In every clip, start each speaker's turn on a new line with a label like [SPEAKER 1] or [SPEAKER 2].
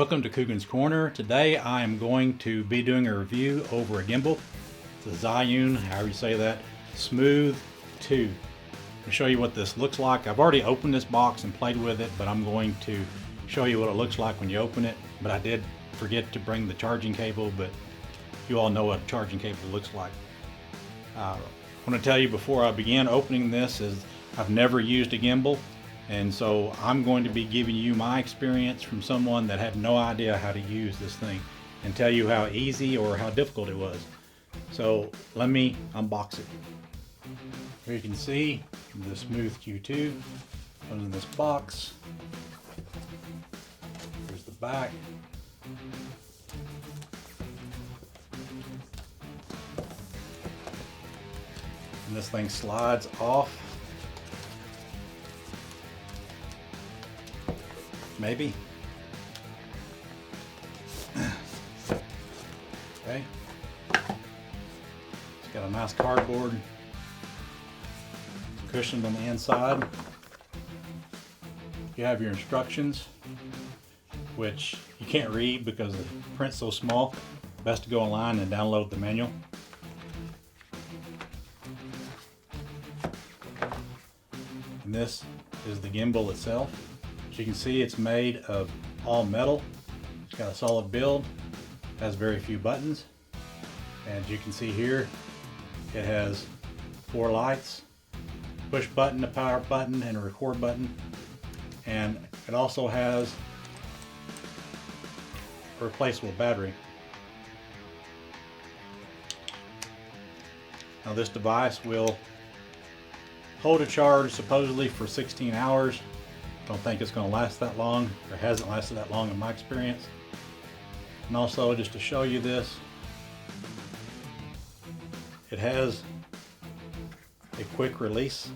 [SPEAKER 1] Welcome to Cougan's Corner. Today I am going to be doing a review over a gimbal. It's a ZHIYUN, however you say that, Smooth-Q2. I'll show you what this looks like. I've already opened this box and played with it, but I'm going to show you what it looks like when you open it. But I did forget to bring the charging cable, but you all know what a charging cable looks like. I want to tell you before I begin opening this is I've never used a gimbal. And so I'm going to be giving you my experience from someone that had no idea how to use this thing and tell you how easy or how difficult it was. So let me unbox it. Here you can see the Smooth-Q2 comes in this box. Here's the back. And this thing slides off. Maybe. Okay. It's got a nice cardboard cushion on the inside. You have your instructions, which you can't read because the print's so small. Best to go online and download the manual. And this is the gimbal itself. As you can see, it's made of all metal. It's got a solid build, has very few buttons. And as you can see here, it has 4 lights, push button, a power button, and a record button. And it also has a replaceable battery. Now this device will hold a charge supposedly for 16 hours. Don't think it's going to last that long, or hasn't lasted that long in my experience. And also, just to show you this, it has a quick release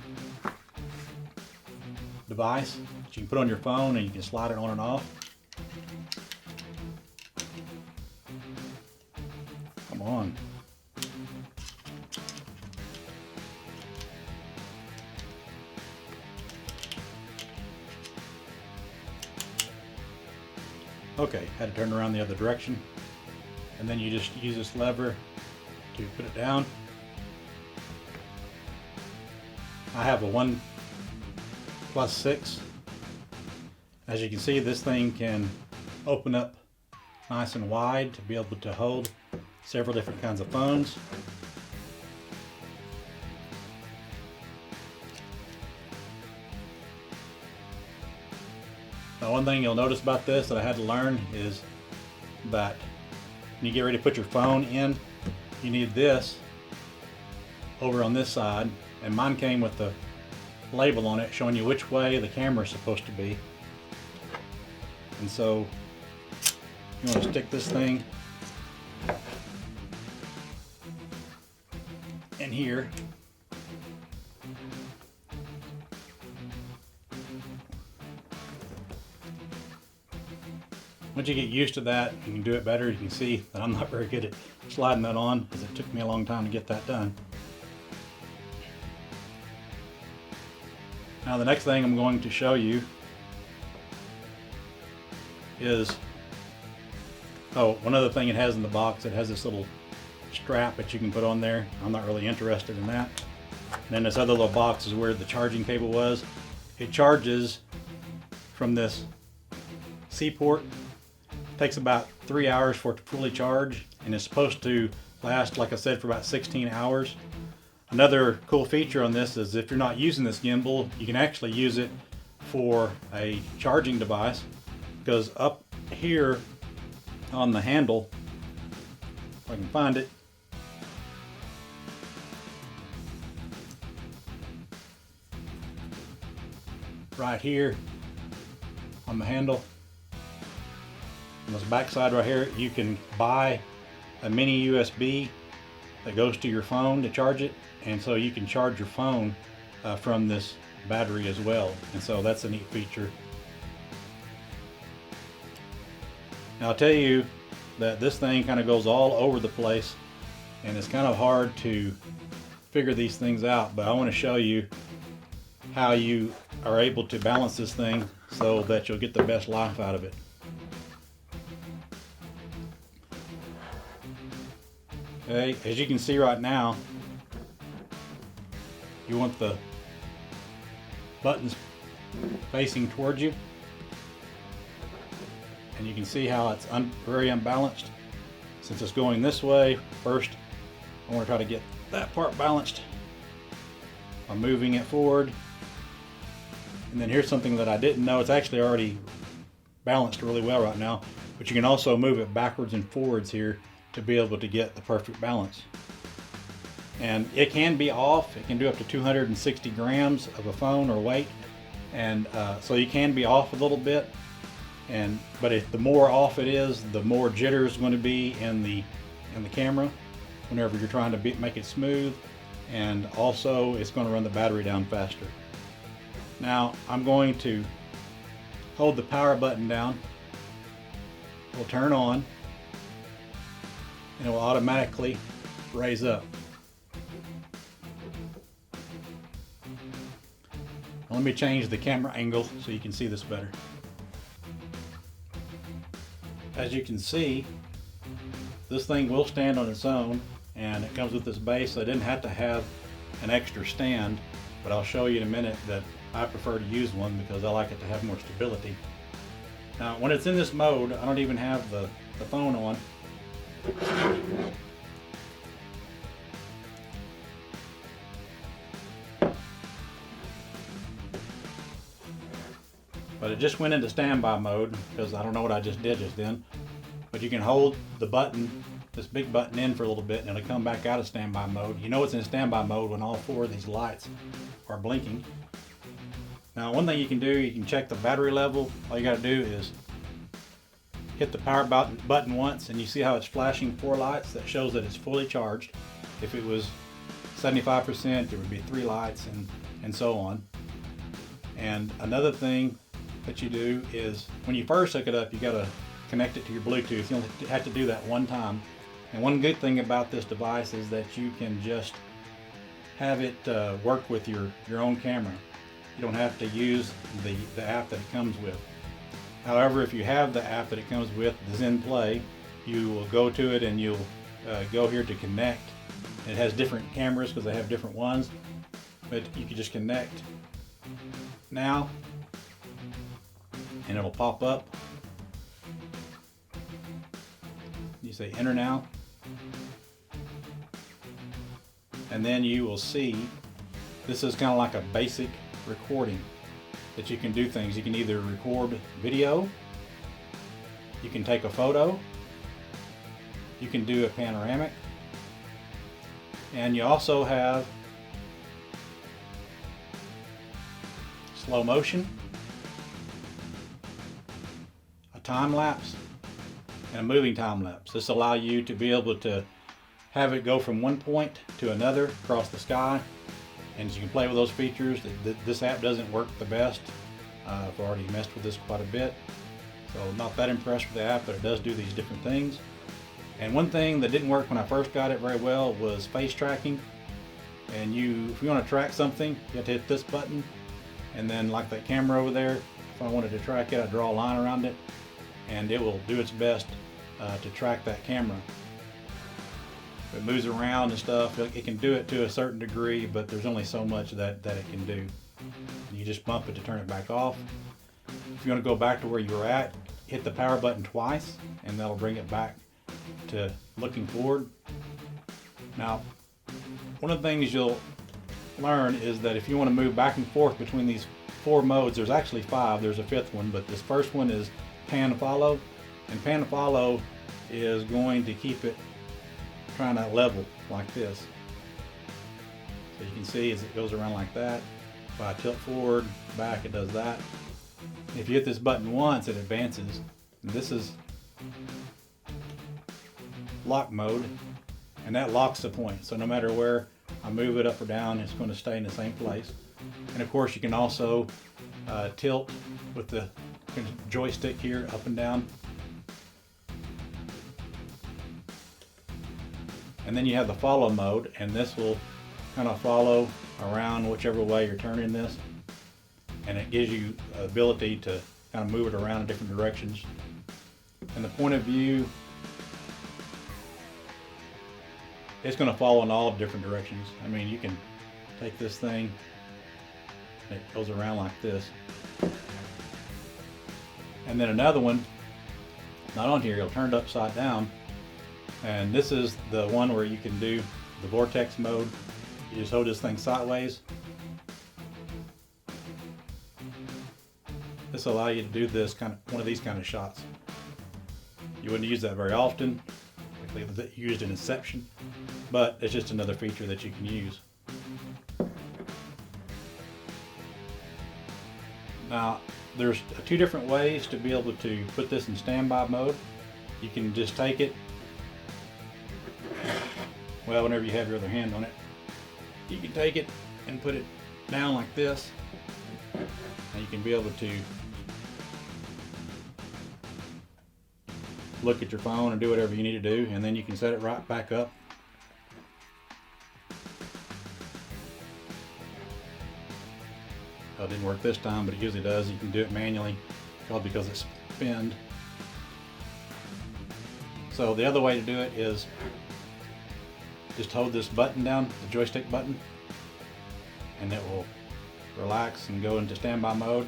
[SPEAKER 1] device that you can put on your phone and you can slide it on and off. Come on. Okay, had to turn around the other direction. And then you just use this lever to put it down. I have a 1+6. As you can see, this thing can open up nice and wide to be able to hold several different kinds of phones. Now, one thing you'll notice about this that I had to learn is that when you get ready to put your phone in, you need this over on this side, and mine came with the label on it showing you which way the camera is supposed to be. And so you want to stick this thing in here. Once you get used to that, you can do it better. You can see that I'm not very good at sliding that on because it took me a long time to get that done. Now the next thing I'm going to show you is, one other thing it has in the box, it has this little strap that you can put on there. I'm not really interested in that. And then this other little box is where the charging cable was. It charges from this C port. Takes about 3 hours for it to fully charge, and it's supposed to last, like I said, for about 16 hours. Another cool feature on this is if you're not using this gimbal, you can actually use it for a charging device, because up here on the handle, if I can find it, right here on the handle, on this back side right here, you can buy a mini USB that goes to your phone to charge it, and so you can charge your phone from this battery as well. And so that's a neat feature. Now I'll tell you that this thing kind of goes all over the place, and it's kind of hard to figure these things out, but I want to show you how you are able to balance this thing so that you'll get the best life out of it. Okay, as you can see right now, you want the buttons facing towards you, and you can see how it's very unbalanced. Since it's going this way, first I want to try to get that part balanced by moving it forward. And then here's something that I didn't know. It's actually already balanced really well right now, but you can also move it backwards and forwards here to be able to get the perfect balance. And it can be off. It can do up to 260 grams of a phone or weight, and so you can be off a little bit. But if the more off it is, the more jitter is going to be in the camera whenever you're trying to make it smooth, and also it's going to run the battery down faster. Now I'm going to hold the power button down. It will turn on and it will automatically raise up. Now let me change the camera angle so you can see this better. As you can see, this thing will stand on its own, and it comes with this base, so I didn't have to have an extra stand, but I'll show you in a minute that I prefer to use one because I like it to have more stability. Now when it's in this mode, I don't even have the phone on. But it just went into standby mode because I don't know what I just did just then. But you can hold the button, this big button, in for a little bit and it'll come back out of standby mode. You know it's in standby mode when all four of these lights are blinking. Now one thing you can do, you can check the battery level. All you got to do is hit the power button once, and you see how it's flashing 4 lights. That shows that it's fully charged. If it was 75%, there would be 3 lights, and so on. And another thing that you do is when you first hook it up, you got to connect it to your Bluetooth. You only have to do that one time. And one good thing about this device is that you can just have it work with your own camera. You don't have to use the app that it comes with. However, if you have the app that it comes with, the Zen Play, you will go to it and you'll go here to connect. It has different cameras because they have different ones, but you can just connect now and it'll pop up. You say enter now, and then you will see this is kind of like a basic recording that you can do things. You can either record video, you can take a photo, you can do a panoramic, and you also have slow motion, a time lapse, and a moving time lapse. This allows you to be able to have it go from one point to another across the sky, and you can play with those features. This app doesn't work the best. I've already messed with this quite a bit, so not that impressed with the app, but it does do these different things. And one thing that didn't work when I first got it very well was face tracking. And if you want to track something, you have to hit this button, and then like that camera over there, if I wanted to track it, I draw a line around it and it will do its best to track that camera. If it moves around and stuff, it can do it to a certain degree, but there's only so much that it can do. You just bump it to turn it back off. If you want to go back to where you were at, hit the power button twice and that'll bring it back to looking forward. Now, one of the things you'll learn is that if you want to move back and forth between these 4 modes, there's actually 5, there's a 5th one, but this first one is pan follow, and pan follow is going to keep it trying to level like this. So you can see as it goes around like that, if I tilt forward, back, it does that. If you hit this button once, it advances. And this is lock mode, and that locks the point. So no matter where I move it up or down, it's going to stay in the same place. And of course you can also tilt with the joystick here up and down. And then you have the follow mode, and this will kind of follow around whichever way you're turning this, and it gives you the ability to kind of move it around in different directions. And the point of view it's going to follow in all different directions. I mean, you can take this thing, it goes around like this. And then another one, not on here, it'll turn it upside down. And this is the one where you can do the vortex mode. You just hold this thing sideways. This will allow you to do this one of these kind of shots. You wouldn't use that very often, particularly used in Inception, but it's just another feature that you can use. Now, there's two different ways to be able to put this in standby mode. You can just take it, well, whenever you have your other hand on it, you can take it and put it down like this, and you can be able to look at your phone and do whatever you need to do, and then you can set it right back up. Well, it didn't work this time, but it usually does. You can do it manually, probably because it's pinned. So the other way to do it is just hold this button down, the joystick button, and it will relax and go into standby mode.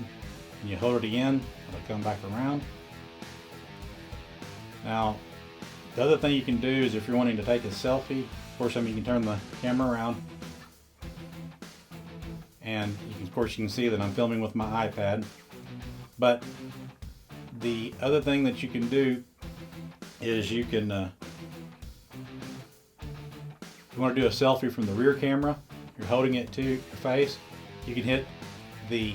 [SPEAKER 1] And you hold it again, it'll come back around. Now, the other thing you can do is if you're wanting to take a selfie, of course, you can turn the camera around, and of course you can see that I'm filming with my iPad. But the other thing that you can do is you can, if you want to do a selfie from the rear camera, you're holding it to your face, you can hit the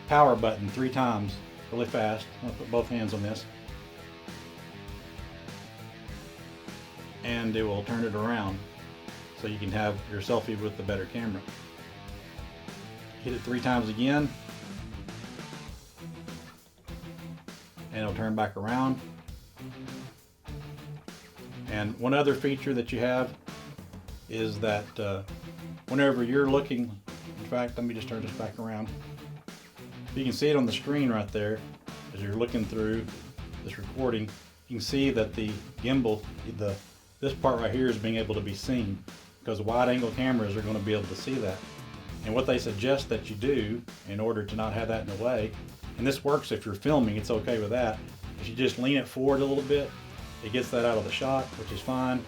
[SPEAKER 1] power button 3 times really fast. I'm going to put both hands on this, and it will turn it around so you can have your selfie with the better camera. Hit it 3 times again, and it'll turn back around. And one other feature that you have is that whenever you're looking, in fact, let me just turn this back around. You can see it on the screen right there as you're looking through this recording. You can see that the gimbal, this part right here is being able to be seen, because wide angle cameras are going to be able to see that. And what they suggest that you do in order to not have that in the way, and this works if you're filming, it's okay with that, is you just lean it forward a little bit. It gets that out of the shot, which is fine,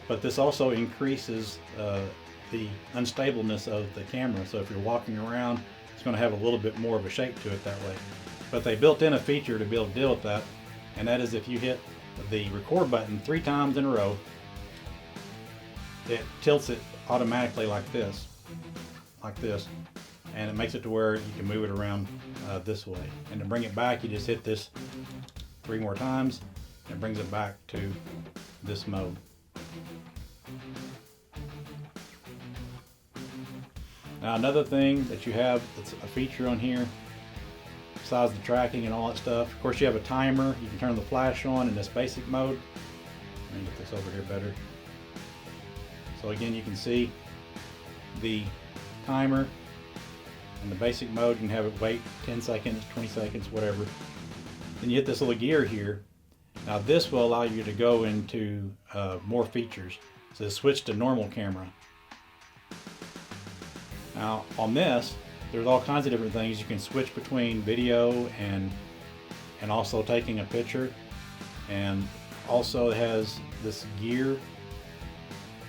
[SPEAKER 1] but this also increases the unstableness of the camera. So if you're walking around, it's going to have a little bit more of a shake to it that way. But they built in a feature to be able to deal with that, and that is if you hit the record button 3 times in a row, it tilts it automatically like this, and it makes it to where you can move it around this way. And to bring it back, you just hit this 3 more times, and it brings it back to this mode. Now, another thing that you have that's a feature on here, besides the tracking and all that stuff, of course you have a timer. You can turn the flash on in this basic mode. Let me get this over here better. So again, you can see the timer. In the basic mode, you can have it wait 10 seconds, 20 seconds, whatever. Then you hit this little gear here. Now this will allow you to go into more features. So switch to normal camera. Now on this, there's all kinds of different things. You can switch between video and also taking a picture. And also it has this gear.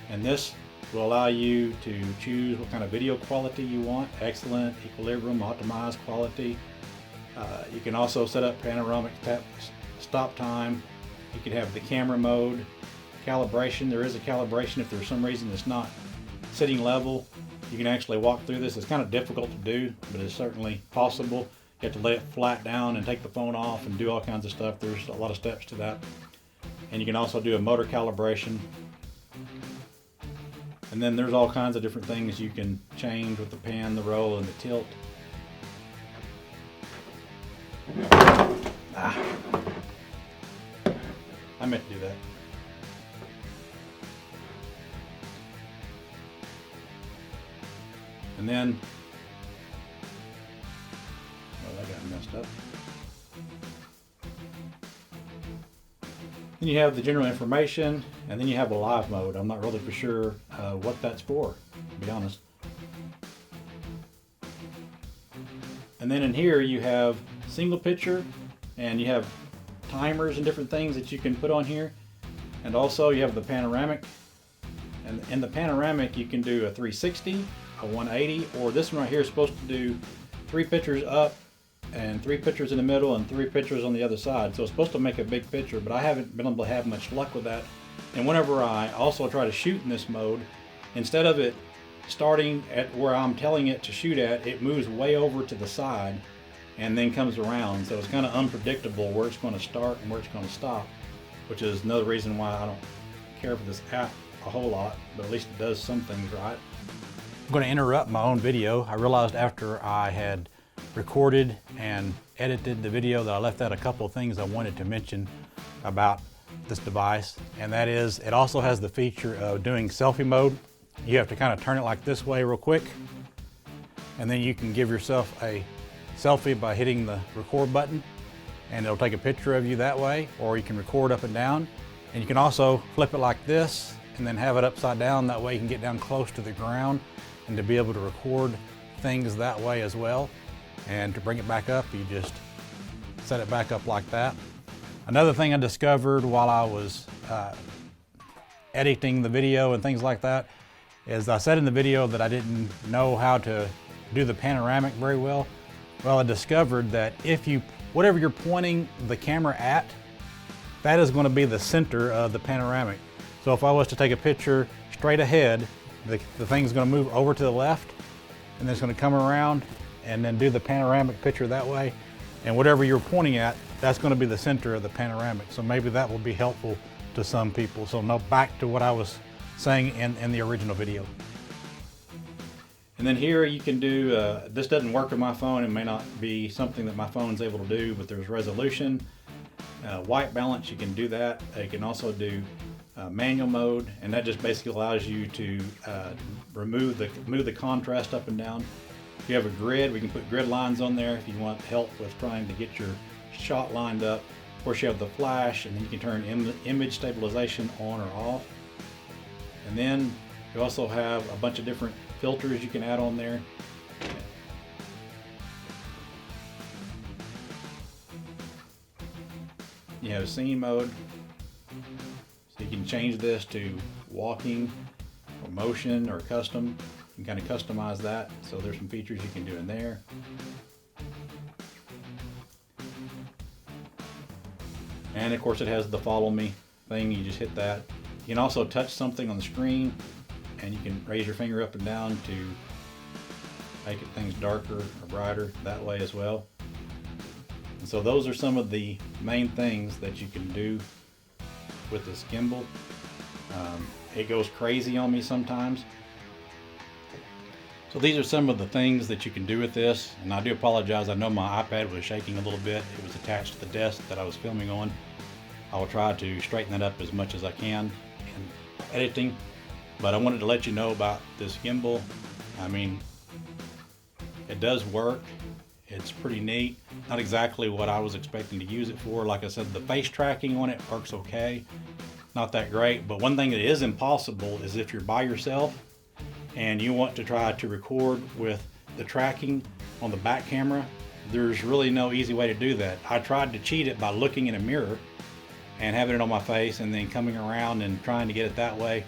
[SPEAKER 1] And this will allow you to choose what kind of video quality you want. Excellent, equilibrium, optimized quality. You can also set up panoramic stop time. You can have the camera mode, calibration. There is a calibration if there's some reason it's not sitting level. You can actually walk through this. It's kind of difficult to do, but it's certainly possible. You have to lay it flat down and take the phone off and do all kinds of stuff. There's a lot of steps to that. And you can also do a motor calibration. And then there's all kinds of different things you can change with the pan, the roll, and the tilt. I meant to do that. And then, well, I got messed up. Then you have the general information, and then you have a live mode. I'm not really for sure what that's for, to be honest. And then in here you have single picture, and you have timers and different things that you can put on here. And also you have the panoramic. And in the panoramic you can do a 360, a 180, or this one right here is supposed to do 3 pictures up and 3 pictures in the middle and 3 pictures on the other side. So it's supposed to make a big picture, but I haven't been able to have much luck with that. And whenever I also try to shoot in this mode, instead of it starting at where I'm telling it to shoot at, it moves way over to the side and then comes around. So it's kind of unpredictable where it's going to start and where it's going to stop, which is another reason why I don't care for this app a whole lot, but at least it does some things right. I'm going to interrupt my own video. I realized after I had recorded and edited the video that I left out a couple of things I wanted to mention about this device, and that is it also has the feature of doing selfie mode. You have to kind of turn it like this way real quick, and then you can give yourself a selfie by hitting the record button, and it'll take a picture of you that way, or you can record up and down. And you can also flip it like this and then have it upside down. That way you can get down close to the ground and to be able to record things that way as well. And to bring it back up, you just set it back up like that. Another thing I discovered while I was editing the video and things like that is I said in the video that I didn't know how to do the panoramic very well. Well, I discovered that whatever you're pointing the camera at, that is going to be the center of the panoramic. So if I was to take a picture straight ahead, the thing's going to move over to the left, and then it's going to come around and then do the panoramic picture that way. And whatever you're pointing at, that's going to be the center of the panoramic. So maybe that will be helpful to some people. So now back to what I was saying in the original video. And then here you can do, this doesn't work on my phone. It may not be something that my phone's able to do, but there's resolution, white balance, you can do that. You can also do manual mode, and that just basically allows you to move the contrast up and down. If you have a grid, we can put grid lines on there if you want help with trying to get your shot lined up. Of course, you have the flash, and then you can turn image stabilization on or off. And then you also have a bunch of different filters you can add on there. You have scene mode, so you can change this to walking or motion or custom. You can kind of customize that, so there's some features you can do in there. And of course it has the follow me thing, you just hit that. You can also touch something on the screen, and you can raise your finger up and down to make things darker or brighter that way as well. And so those are some of the main things that you can do with this gimbal. It goes crazy on me sometimes. So these are some of the things that you can do with this, and I do apologize. I know my iPad was shaking a little bit. It was attached to the desk that I was filming on. I will try to straighten that up as much as I can in editing, but I wanted to let you know about this gimbal. I mean, it does work. It's pretty neat. Not exactly what I was expecting to use it for. Like I said, the face tracking on it works okay. Not that great, but one thing that is impossible is if you're by yourself and you want to try to record with the tracking on the back camera, there's really no easy way to do that. I tried to cheat it by looking in a mirror and having it on my face and then coming around and trying to get it that way.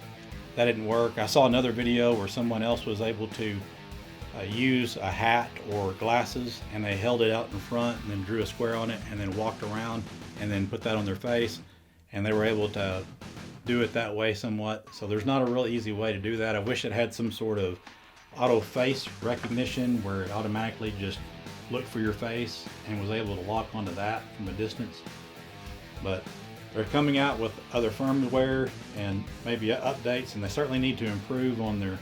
[SPEAKER 1] That didn't work. I saw another video where someone else was able to use a hat or glasses, and they held it out in front and then drew a square on it and then walked around and then put that on their face, and they were able to do it that way somewhat. So there's not a real easy way to do that. I wish it had some sort of auto face recognition where it automatically just looked for your face and was able to lock onto that from a distance. But they're coming out with other firmware and maybe updates, and they certainly need to improve on their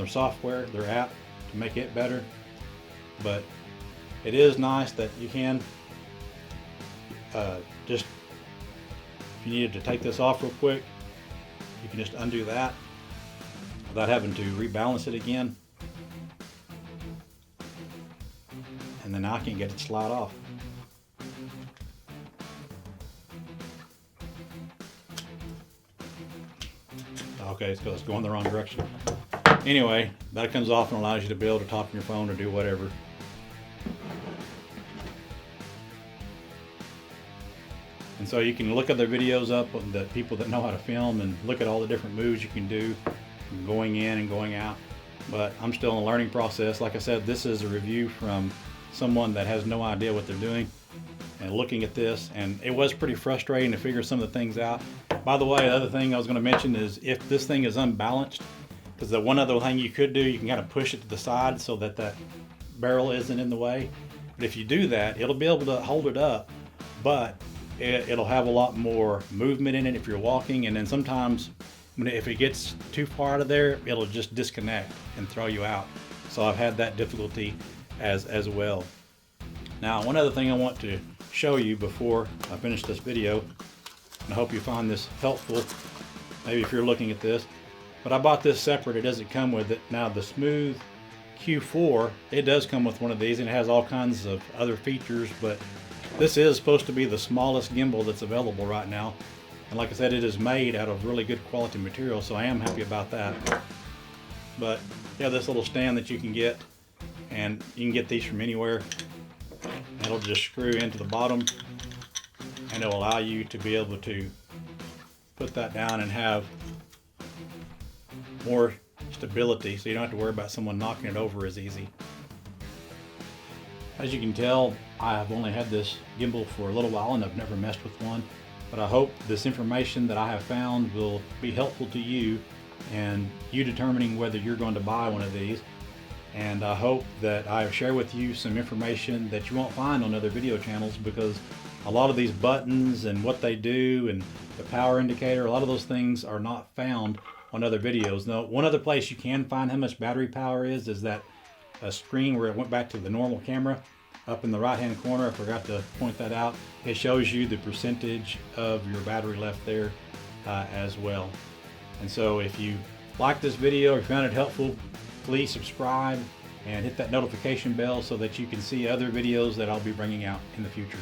[SPEAKER 1] software, their app, to make it better. But it is nice that you can just, if you needed to take this off real quick, you can just undo that without having to rebalance it again, and then I can get it to slide off. Okay, it's because it's going the wrong direction. Anyway, that comes off and allows you to be able to talk on your phone or do whatever. And so you can look at their videos up on the people that know how to film and look at all the different moves you can do going in and going out. But I'm still in a learning process. Like I said, this is a review from someone that has no idea what they're doing and looking at this, and it was pretty frustrating to figure some of the things out. By the way, the other thing I was going to mention is if this thing is unbalanced, because the one other thing you could do, you can kind of push it to the side so that that barrel isn't in the way. But if you do that, it'll be able to hold it up, but it'll have a lot more movement in it if you're walking, and then sometimes if it gets too far out of there, it'll just disconnect and throw you out. So I've had that difficulty as well. Now, one other thing I want to show you before I finish this video, and I hope you find this helpful, maybe if you're looking at this, but I bought this separate. It doesn't come with it. Now the Smooth-Q2, it does come with one of these, and it has all kinds of other features, but this is supposed to be the smallest gimbal that's available right now. And like I said, it is made out of really good quality material, so I am happy about that. But you have this little stand that you can get, and you can get these from anywhere. And it'll just screw into the bottom, and it'll allow you to be able to put that down and have more stability, so you don't have to worry about someone knocking it over as easy. As you can tell, I have only had this gimbal for a little while and I've never messed with one, but I hope this information that I have found will be helpful to you and you determining whether you're going to buy one of these. And I hope that I have shared with you some information that you won't find on other video channels, because a lot of these buttons and what they do and the power indicator, a lot of those things are not found on other videos. Now, one other place you can find how much battery power is that a screen where it went back to the normal camera. Up in the right hand corner, I forgot to point that out. It shows you the percentage of your battery left there as well. And so if you like this video or found it helpful, please subscribe and hit that notification bell so that you can see other videos that I'll be bringing out in the future.